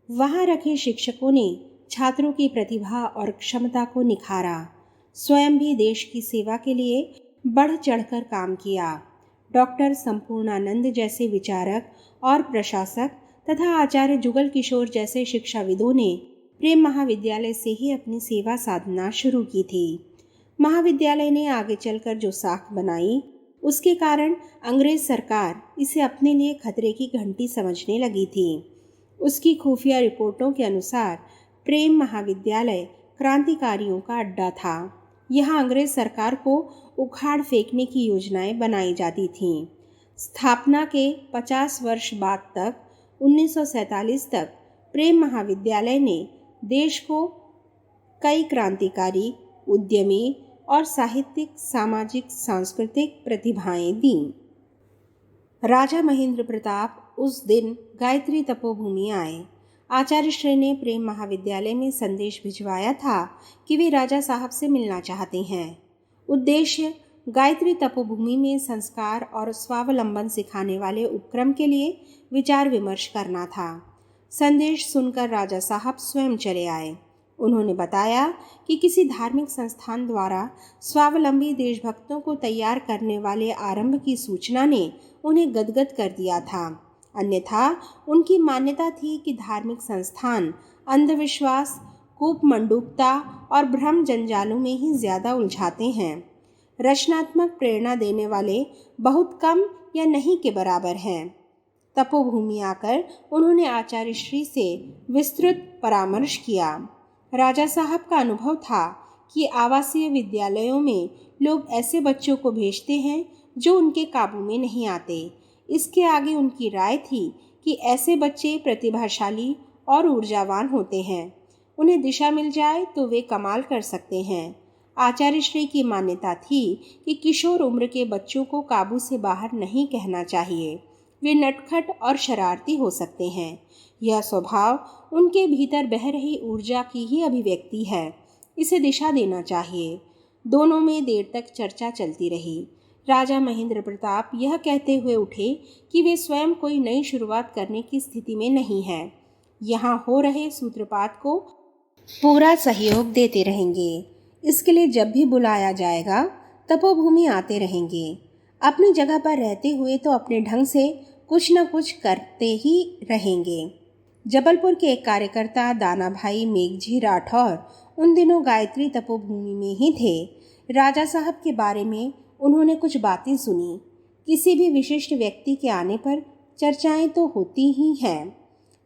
वहाँ रखे शिक्षकों ने छात्रों की प्रतिभा और क्षमता को निखारा। स्वयं भी देश की सेवा के लिए बढ़ चढ़कर काम किया। डॉक्टर संपूर्णानंद जैसे विचारक और प्रशासक तथा आचार्य जुगल किशोर जैसे शिक्षाविदों ने प्रेम महाविद्यालय से ही अपनी सेवा साधना शुरू की थी। महाविद्यालय ने आगे चलकर जो साख बनाई, उसके कारण अंग्रेज सरकार इसे अपने लिए खतरे की घंटी समझने लगी थी। उसकी खुफिया रिपोर्टों के अनुसार प्रेम महाविद्यालय क्रांतिकारियों का अड्डा था। यहाँ अंग्रेज सरकार को उखाड़ फेंकने की योजनाएं बनाई जाती थीं। स्थापना के 50 वर्ष बाद तक 1947 तक प्रेम महाविद्यालय ने देश को कई क्रांतिकारी, उद्यमी और साहित्यिक, सामाजिक, सांस्कृतिक प्रतिभाएं दीं। राजा महेंद्र प्रताप उस दिन गायत्री तपोभूमि आए। आचार्य श्री ने प्रेम महाविद्यालय में संदेश भिजवाया था कि वे राजा साहब से मिलना चाहते हैं। उद्देश्य गायत्री तपोभूमि में संस्कार और स्वावलंबन सिखाने वाले उपक्रम के लिए विचार विमर्श करना था। संदेश सुनकर राजा साहब स्वयं चले आए। उन्होंने बताया कि किसी धार्मिक संस्थान द्वारा स्वावलंबी देशभक्तों को तैयार करने वाले आरंभ की सूचना ने उन्हें गदगद कर दिया था। अन्यथा उनकी मान्यता थी कि धार्मिक संस्थान अंधविश्वास, कूपमंडूकता और भ्रम जंजालों में ही ज्यादा उलझाते हैं। रचनात्मक प्रेरणा देने वाले बहुत कम या नहीं के बराबर हैं। तपोभूमि आकर उन्होंने आचार्य श्री से विस्तृत परामर्श किया। राजा साहब का अनुभव था कि आवासीय विद्यालयों में लोग ऐसे बच्चों को भेजते हैं जो उनके काबू में नहीं आते। इसके आगे उनकी राय थी कि ऐसे बच्चे प्रतिभाशाली और ऊर्जावान होते हैं। उन्हें दिशा मिल जाए तो वे कमाल कर सकते हैं। आचार्य श्री की मान्यता थी कि किशोर उम्र के बच्चों को काबू से बाहर नहीं कहना चाहिए। वे नटखट और शरारती हो सकते हैं। यह स्वभाव उनके भीतर बह रही ऊर्जा की ही अभिव्यक्ति है। इसे दिशा देना चाहिए। दोनों में देर तक चर्चा चलती रही। राजा महेंद्र प्रताप यह कहते हुए उठे कि वे स्वयं कोई नई शुरुआत करने की स्थिति में नहीं हैं। यहाँ हो रहे सूत्रपात को पूरा सहयोग देते रहेंगे। इसके लिए जब भी बुलाया जाएगा तपोभूमि आते रहेंगे। अपनी जगह पर रहते हुए तो अपने ढंग से कुछ न कुछ करते ही रहेंगे। जबलपुर के एक कार्यकर्ता दाना भाई मेघजी राठौर उन दिनों गायत्री तपोभूमि में ही थे। राजा साहब के बारे में उन्होंने कुछ बातें सुनी। किसी भी विशिष्ट व्यक्ति के आने पर चर्चाएं तो होती ही हैं।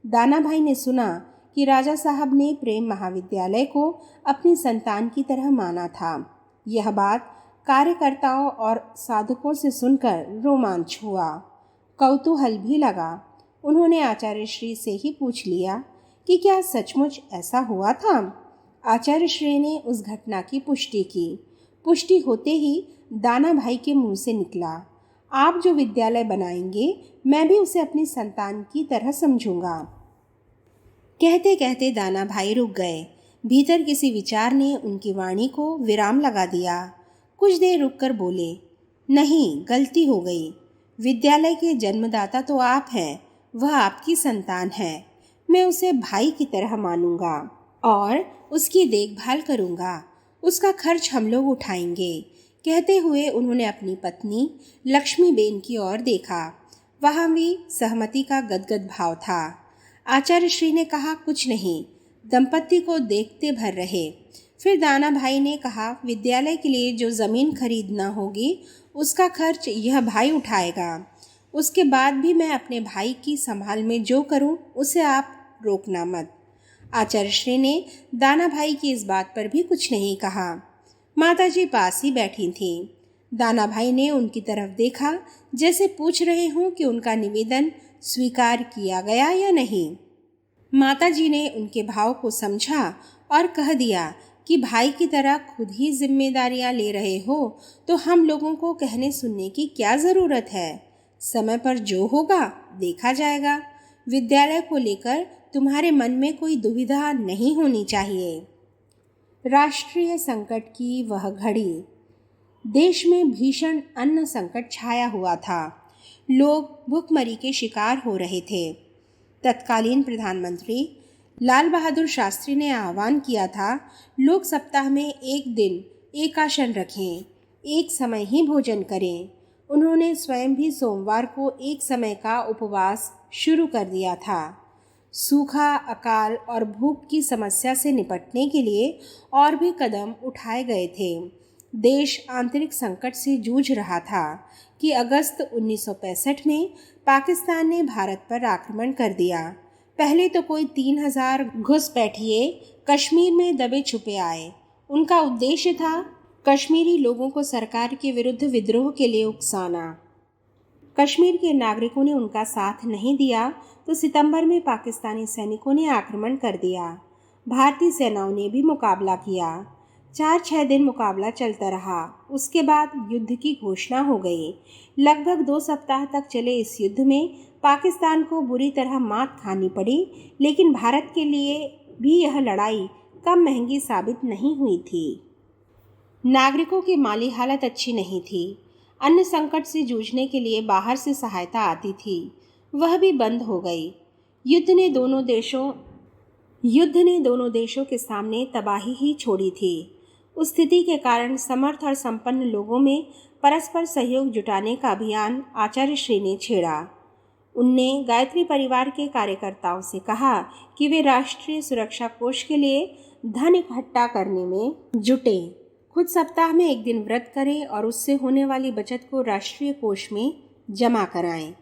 दाना भाई ने सुना कि राजा साहब ने प्रेम महाविद्यालय को अपनी संतान की तरह माना था। यह बात कार्यकर्ताओं और साधकों से सुनकर रोमांच हुआ, कौतूहल भी लगा। उन्होंने आचार्य श्री से ही पूछ लिया कि क्या सचमुच ऐसा हुआ था। आचार्य श्री ने उस घटना की पुष्टि की। पुष्टि होते ही दाना भाई के मुंह से निकला, आप जो विद्यालय बनाएंगे मैं भी उसे अपनी संतान की तरह समझूंगा। कहते कहते दाना भाई रुक गए। भीतर किसी विचार ने उनकी वाणी को विराम लगा दिया। कुछ देर रुककर बोले, नहीं, गलती हो गई। विद्यालय के जन्मदाता तो आप हैं, वह आपकी संतान है। मैं उसे भाई की तरह मानूंगा और उसकी देखभाल करूंगा। उसका खर्च हम लोग उठाएंगे। कहते हुए उन्होंने अपनी पत्नी लक्ष्मीबेन की ओर देखा। वहाँ भी सहमति का गदगद भाव था। आचार्य श्री ने कहा, कुछ नहीं। दंपति को देखते भर रहे। फिर दाना भाई ने कहा, विद्यालय के लिए जो ज़मीन खरीदना होगी उसका खर्च यह भाई उठाएगा। उसके बाद भी मैं अपने भाई की संभाल में जो करूं उसे आप रोकना मत। आचार्य श्री ने दाना भाई की इस बात पर भी कुछ नहीं कहा। माताजी पास ही बैठी थीं। दाना भाई ने उनकी तरफ देखा जैसे पूछ रहे हों कि उनका निवेदन स्वीकार किया गया या नहीं। माताजी ने उनके भाव को समझा और कह दिया कि भाई की तरह खुद ही जिम्मेदारियां ले रहे हो तो हम लोगों को कहने सुनने की क्या ज़रूरत है। समय पर जो होगा देखा जाएगा। विद्यालय को लेकर तुम्हारे मन में कोई दुविधा नहीं होनी चाहिए। राष्ट्रीय संकट की वह घड़ी। देश में भीषण अन्न संकट छाया हुआ था। लोग भुखमरी के शिकार हो रहे थे। तत्कालीन प्रधानमंत्री लाल बहादुर शास्त्री ने आह्वान किया था, लोग सप्ताह में एक दिन एकाशन रखें, एक समय ही भोजन करें। उन्होंने स्वयं भी सोमवार को एक समय का उपवास शुरू कर दिया था। सूखा, अकाल और भूख की समस्या से निपटने के लिए और भी कदम उठाए गए थे। देश आंतरिक संकट से जूझ रहा था कि अगस्त 1965 में पाकिस्तान ने भारत पर आक्रमण कर दिया। पहले तो कोई 3000 घुसपैठिए कश्मीर में दबे छुपे आए। उनका उद्देश्य था कश्मीरी लोगों को सरकार के विरुद्ध विद्रोह के लिए उकसाना। कश्मीर के नागरिकों ने उनका साथ नहीं दिया तो सितंबर में पाकिस्तानी सैनिकों ने आक्रमण कर दिया। भारतीय सेनाओं ने भी मुकाबला किया। 4-6 दिन मुकाबला चलता रहा। उसके बाद युद्ध की घोषणा हो गई। लगभग 2 सप्ताह तक चले इस युद्ध में पाकिस्तान को बुरी तरह मात खानी पड़ी, लेकिन भारत के लिए भी यह लड़ाई कम महंगी साबित नहीं हुई थी। नागरिकों की माली हालत अच्छी नहीं थी। अन्य संकट से जूझने के लिए बाहर से सहायता आती थी, वह भी बंद हो गई। युद्ध ने दोनों देशों के सामने तबाही ही छोड़ी थी। उस स्थिति के कारण समर्थ और संपन्न लोगों में परस्पर सहयोग जुटाने का अभियान आचार्य श्री ने छेड़ा। उनने गायत्री परिवार के कार्यकर्ताओं से कहा कि वे राष्ट्रीय सुरक्षा कोष के लिए धन इकट्ठा करने में जुटें। खुद सप्ताह में एक दिन व्रत करें और उससे होने वाली बचत को राष्ट्रीय कोष में जमा कराएं।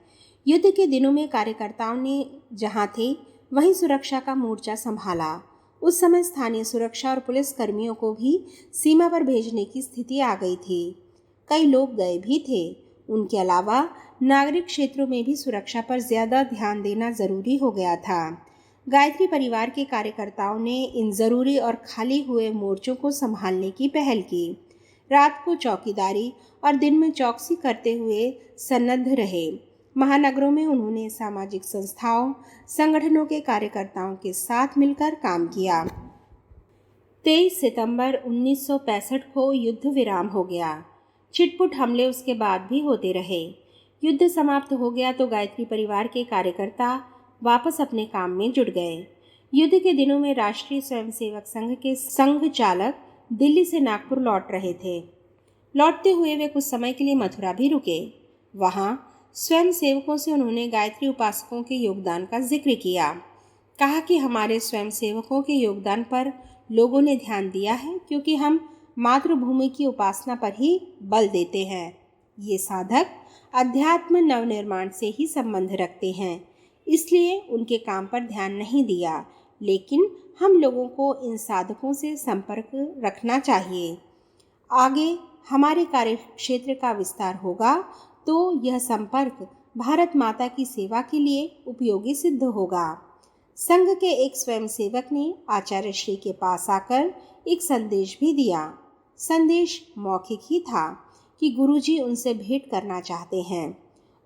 युद्ध के दिनों में कार्यकर्ताओं ने जहां थे वहीं सुरक्षा का मोर्चा संभाला। उस समय स्थानीय सुरक्षा और पुलिस कर्मियों को भी सीमा पर भेजने की स्थिति आ गई थी। कई लोग गए भी थे। उनके अलावा नागरिक क्षेत्रों में भी सुरक्षा पर ज़्यादा ध्यान देना ज़रूरी हो गया था। गायत्री परिवार के कार्यकर्ताओं ने इन ज़रूरी और खाली हुए मोर्चों को संभालने की पहल की। रात को चौकीदारी और दिन में चौकसी करते हुए सन्नद्ध रहे। महानगरों में उन्होंने सामाजिक संस्थाओं, संगठनों के कार्यकर्ताओं के साथ मिलकर काम किया। 23 सितंबर 1965 को युद्ध विराम हो गया। छिटपुट हमले उसके बाद भी होते रहे। युद्ध समाप्त हो गया तो गायत्री परिवार के कार्यकर्ता वापस अपने काम में जुट गए। युद्ध के दिनों में राष्ट्रीय स्वयंसेवक संघ के संघ चालक दिल्ली से नागपुर लौट रहे थे। लौटते हुए वे कुछ समय के लिए मथुरा भी रुके। वहाँ स्वयं सेवकों से उन्होंने गायत्री उपासकों के योगदान का जिक्र किया। कहा कि हमारे स्वयं सेवकों के योगदान पर लोगों ने ध्यान दिया है क्योंकि हम मातृभूमि की उपासना पर ही बल देते हैं। ये साधक अध्यात्म नवनिर्माण से ही संबंध रखते हैं, इसलिए उनके काम पर ध्यान नहीं दिया, लेकिन हम लोगों को इन साधकों से संपर्क रखना चाहिए। आगे हमारे कार्यक्षेत्र का विस्तार होगा तो यह संपर्क भारत माता की सेवा के लिए उपयोगी सिद्ध होगा। संघ के एक स्वयंसेवक ने आचार्य श्री के पास आकर एक संदेश भी दिया। संदेश मौखिक ही था कि गुरुजी उनसे भेंट करना चाहते हैं।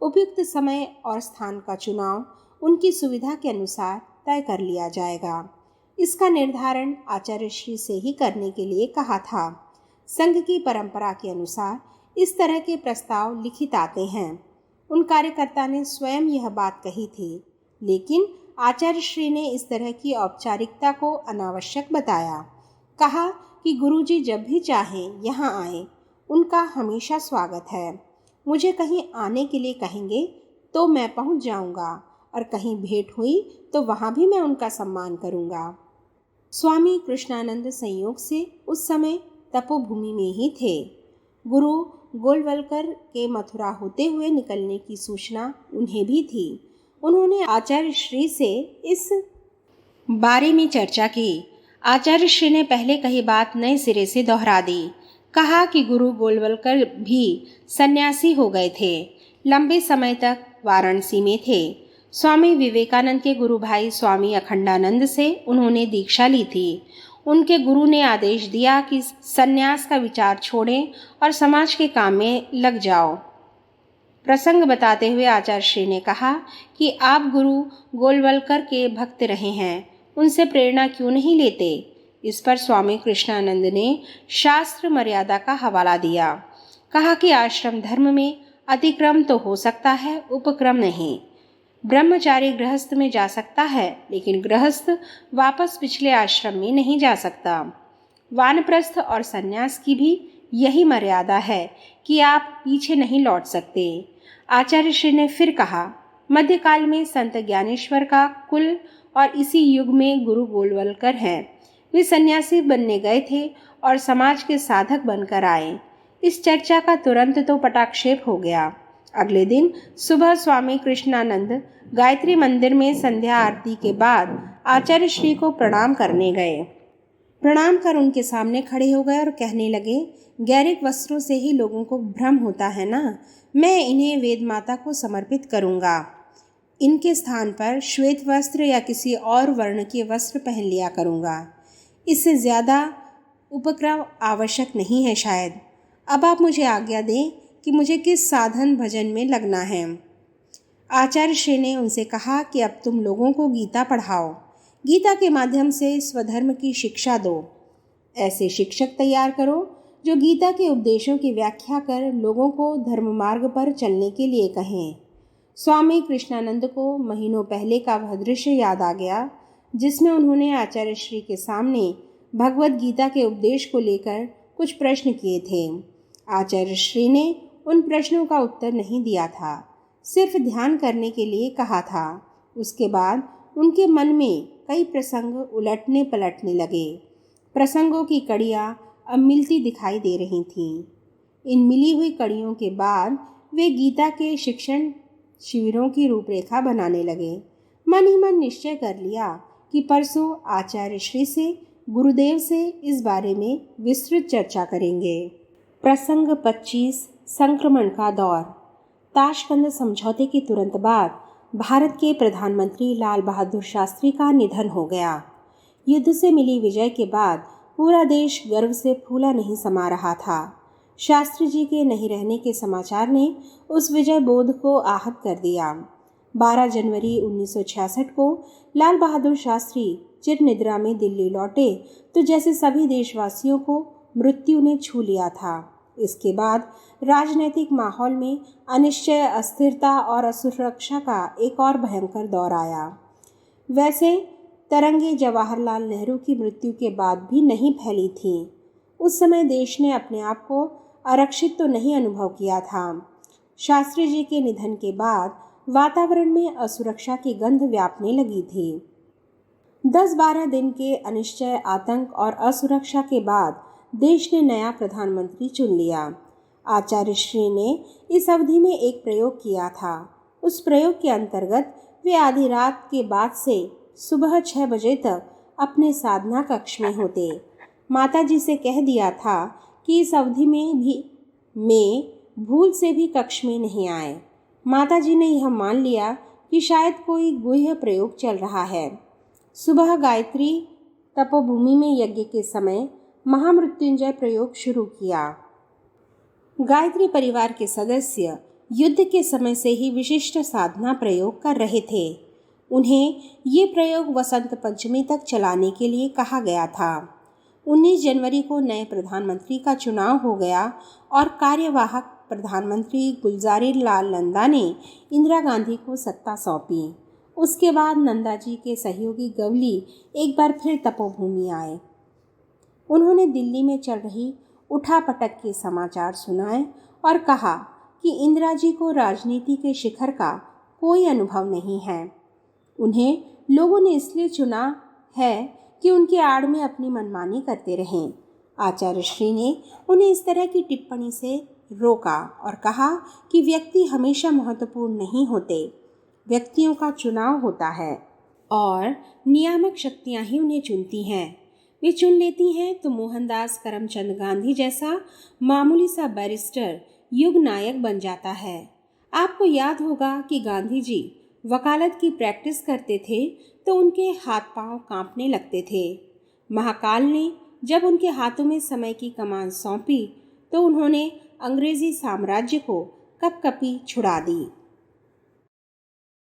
उपयुक्त समय और स्थान का चुनाव उनकी सुविधा के अनुसार तय कर लिया जाएगा। इसका निर्धारण आचार्य श्री से ही करने के लिए कहा था। संघ की परंपरा के अनुसार इस तरह के प्रस्ताव लिखित आते हैं। उन कार्यकर्ता ने स्वयं यह बात कही थी, लेकिन आचार्य श्री ने इस तरह की औपचारिकता को अनावश्यक बताया। कहा कि गुरुजी जब भी चाहें यहाँ आए, उनका हमेशा स्वागत है। मुझे कहीं आने के लिए कहेंगे तो मैं पहुँच जाऊँगा और कहीं भेंट हुई तो वहाँ भी मैं उनका सम्मान करूँगा। स्वामी कृष्णानंद संयोग से उस समय तपोभूमि में ही थे। गुरु गोलवलकर के मथुरा होते हुए निकलने की सूचना उन्हें भी थी। उन्होंने आचार्य श्री से इस बारे में चर्चा की। आचार्य श्री ने पहले कही बात नए सिरे से दोहरा दी। कहा कि गुरु गोलवलकर भी सन्यासी हो गए थे, लंबे समय तक वाराणसी में थे। स्वामी विवेकानंद के गुरु भाई स्वामी अखंडानंद से उन्होंने दीक्षा ली थी। उनके गुरु ने आदेश दिया कि सन्यास का विचार छोड़ें और समाज के काम में लग जाओ। प्रसंग बताते हुए आचार्य श्री ने कहा कि आप गुरु गोलवलकर के भक्त रहे हैं, उनसे प्रेरणा क्यों नहीं लेते। इस पर स्वामी कृष्णानंद ने शास्त्र मर्यादा का हवाला दिया। कहा कि आश्रम धर्म में अतिक्रम तो हो सकता है, उपक्रम नहीं। ब्रह्मचारी गृहस्थ में जा सकता है, लेकिन गृहस्थ वापस पिछले आश्रम में नहीं जा सकता। वानप्रस्थ और सन्यास की भी यही मर्यादा है कि आप पीछे नहीं लौट सकते। आचार्य श्री ने फिर कहा, मध्यकाल में संत ज्ञानेश्वर का कुल और इसी युग में गुरु गोलवलकर हैं। वे सन्यासी बनने गए थे और समाज के साधक बनकर आए। इस चर्चा का तुरंत तो पटाक्षेप हो गया। अगले दिन सुबह स्वामी कृष्णानंद गायत्री मंदिर में संध्या आरती के बाद आचार्य श्री को प्रणाम करने गए। प्रणाम कर उनके सामने खड़े हो गए और कहने लगे, गैरिक वस्त्रों से ही लोगों को भ्रम होता है ना, मैं इन्हें वेद माता को समर्पित करूंगा। इनके स्थान पर श्वेत वस्त्र या किसी और वर्ण के वस्त्र पहन लिया करूंगा। इससे ज़्यादा उपक्रम आवश्यक नहीं है शायद। अब आप मुझे आज्ञा दें कि मुझे किस साधन भजन में लगना है। आचार्य श्री ने उनसे कहा कि अब तुम लोगों को गीता पढ़ाओ, गीता के माध्यम से स्वधर्म की शिक्षा दो। ऐसे शिक्षक तैयार करो जो गीता के उपदेशों की व्याख्या कर लोगों को धर्म मार्ग पर चलने के लिए कहें। स्वामी कृष्णानंद को महीनों पहले का वह दृश्य याद आ गया जिसमें उन्होंने आचार्य श्री के सामने भगवत गीता के उपदेश को लेकर कुछ प्रश्न किए थे। आचार्य श्री ने उन प्रश्नों का उत्तर नहीं दिया था, सिर्फ ध्यान करने के लिए कहा था। उसके बाद उनके मन में कई प्रसंग उलटने पलटने लगे। प्रसंगों की कड़ियाँ अब मिलती दिखाई दे रही थीं। इन मिली हुई कड़ियों के बाद वे गीता के शिक्षण शिविरों की रूपरेखा बनाने लगे। मन ही मन निश्चय कर लिया कि परसों आचार्य श्री से, गुरुदेव से इस बारे में विस्तृत चर्चा करेंगे। प्रसंग 25, संक्रमण का दौर। ताशकंद समझौते के तुरंत बाद भारत के प्रधानमंत्री लाल बहादुर शास्त्री का निधन हो गया। युद्ध से मिली विजय के बाद पूरा देश गर्व से फूला नहीं समा रहा था। शास्त्री जी के नहीं रहने के समाचार ने उस विजय बोध को आहत कर दिया। 12 जनवरी 1966 को लाल बहादुर शास्त्री चिर निद्रा में दिल्ली लौटे तो जैसे सभी देशवासियों को मृत्यु ने छू लिया था। इसके बाद राजनीतिक माहौल में अनिश्चय, अस्थिरता और असुरक्षा का एक और भयंकर दौर आया। वैसे तरंगे जवाहरलाल नेहरू की मृत्यु के बाद भी नहीं फैली थीं। उस समय देश ने अपने आप को आरक्षित तो नहीं अनुभव किया था। शास्त्री जी के निधन के बाद वातावरण में असुरक्षा की गंध व्यापने लगी थी। 10-12 दिन के अनिश्चय, आतंक और असुरक्षा के बाद देश ने नया प्रधानमंत्री चुन लिया। आचार्य श्री ने इस अवधि में एक प्रयोग किया था। उस प्रयोग के अंतर्गत वे आधी रात के बाद से सुबह 6 बजे तक अपने साधना कक्ष में होते। माता जी से कह दिया था कि इस अवधि में भूल से भी कक्ष में नहीं आए। माता जी ने यह मान लिया कि शायद कोई गुह्य प्रयोग चल रहा है। सुबह गायत्री तपोभूमि में यज्ञ के समय महामृत्युंजय प्रयोग शुरू किया। गायत्री परिवार के सदस्य युद्ध के समय से ही विशिष्ट साधना प्रयोग कर रहे थे। उन्हें ये प्रयोग वसंत पंचमी तक चलाने के लिए कहा गया था। 19 जनवरी को नए प्रधानमंत्री का चुनाव हो गया और कार्यवाहक प्रधानमंत्री गुलजारी लाल नंदा ने इंदिरा गांधी को सत्ता सौंपी। उसके बाद नंदा जी के सहयोगी गवली एक बार फिर तपोभूमि आए। उन्होंने दिल्ली में चल रही उठापटक के समाचार सुनाए और कहा कि इंदिरा जी को राजनीति के शिखर का कोई अनुभव नहीं है। उन्हें लोगों ने इसलिए चुना है कि उनके आड़ में अपनी मनमानी करते रहें। आचार्य श्री ने उन्हें इस तरह की टिप्पणी से रोका और कहा कि व्यक्ति हमेशा महत्वपूर्ण नहीं होते, व्यक्तियों का चुनाव होता है और नियामक शक्तियां ही उन्हें चुनती हैं। वे चुन लेती हैं तो मोहनदास करमचंद गांधी जैसा मामूली सा बैरिस्टर युग नायक बन जाता है। आपको याद होगा कि गांधी जी वकालत की प्रैक्टिस करते थे तो उनके हाथ पांव कांपने लगते थे। महाकाल ने जब उनके हाथों में समय की कमान सौंपी तो उन्होंने अंग्रेजी साम्राज्य को कपकपी छुड़ा दी।